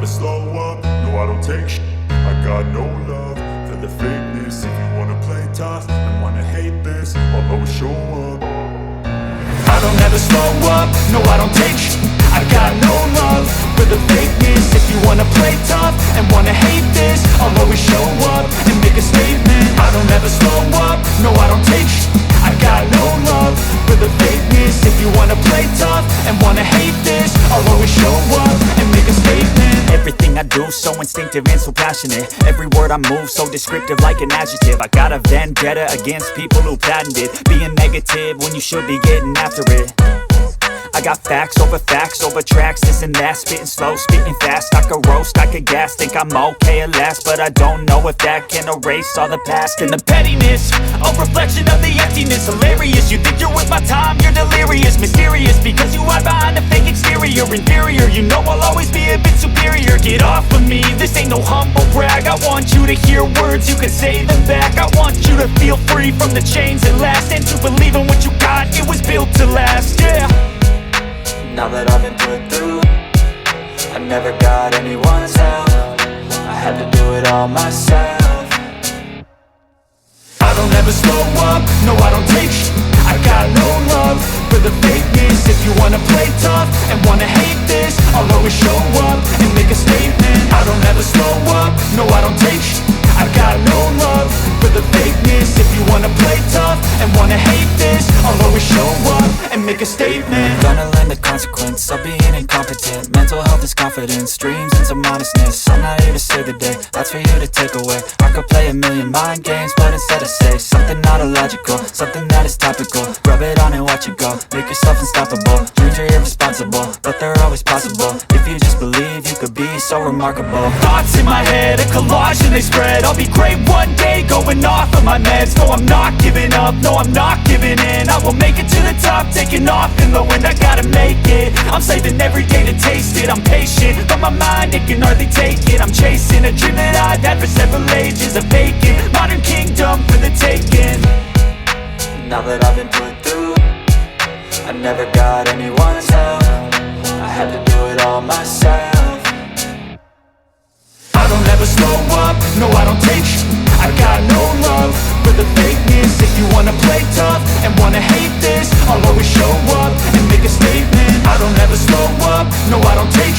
never slow up, no I don't take shit. I got no love for the fakeness. If you wanna play tough and wanna hate this, I'll always show up. I don't ever slow up, no I don't take shit. I got no love for the fakeness. If you wanna play tough and wanna hate this, I'll always show up and make a statement. I don't ever slow up, no I don't take shit. I got no love for the fakeness. If you wanna play tough and wanna hate this, I'll always show up and make a statement. Everything I do so instinctive and so passionate. Every word I move so descriptive like an adjective. I got a vendetta against people who patented being negative when you should be getting after it. I got facts over tracks, this and that. Spitting slow, spitting fast. I could roast, I could gas. Think I'm okay at last, but I don't know if that can erase all the past. And the pettiness, a reflection of the emptiness. Hilarious, you think you're worth my time, you're delirious. Mysterious, because you hide behind a fake exterior. Inferior, you know I'll always be a bit superior. Get off of me, this ain't no humble brag. I want you to hear words, you can say them back. I want you to feel free from the chains that last, and to believe in what you got, it was built to last, yeah. Now that I've been put through, I never got anyone's help. I had to do it all myself. I don't ever slow up, no I don't take shit. I got no love for the fakeness. If you wanna play tough and wanna hate this, I'll always show up and make a statement. I don't ever slow up, no I don't take shit. I got no love for the fakeness. If you wanna play tough and wanna hate this, I'll always show up and make a statement. Gonna learn the consequence of being incompetent. Mental health is confidence, dreams and some honestness. I'm not here to save the day, that's for you to take away. I could play a million mind games, but instead I say something not illogical, something that is topical. Rub it on and watch it go, make yourself unstoppable. Dreams are irresponsible, but they're always possible. If you just believe, you could be so remarkable. Thoughts in my head, a collage and they spread. I'll be great one day, going off of my meds. No, I'm not giving up, no, I'm not giving in. I will make it to the top, taking off in the wind. I gotta make it, I'm saving every day to taste it. I'm patient, but my mind, it can hardly take it. I'm chasing a dream that I've had for several ages. A vacant, modern kingdom for the taking. Now that I've been put through, I never got anyone's help. I had to do it all myself. I don't ever slow up, no I don't take shit. I got no love for the fakeness. If you wanna play tough and wanna hate this, I'll always show up and make a statement. I don't ever slow up, no I don't take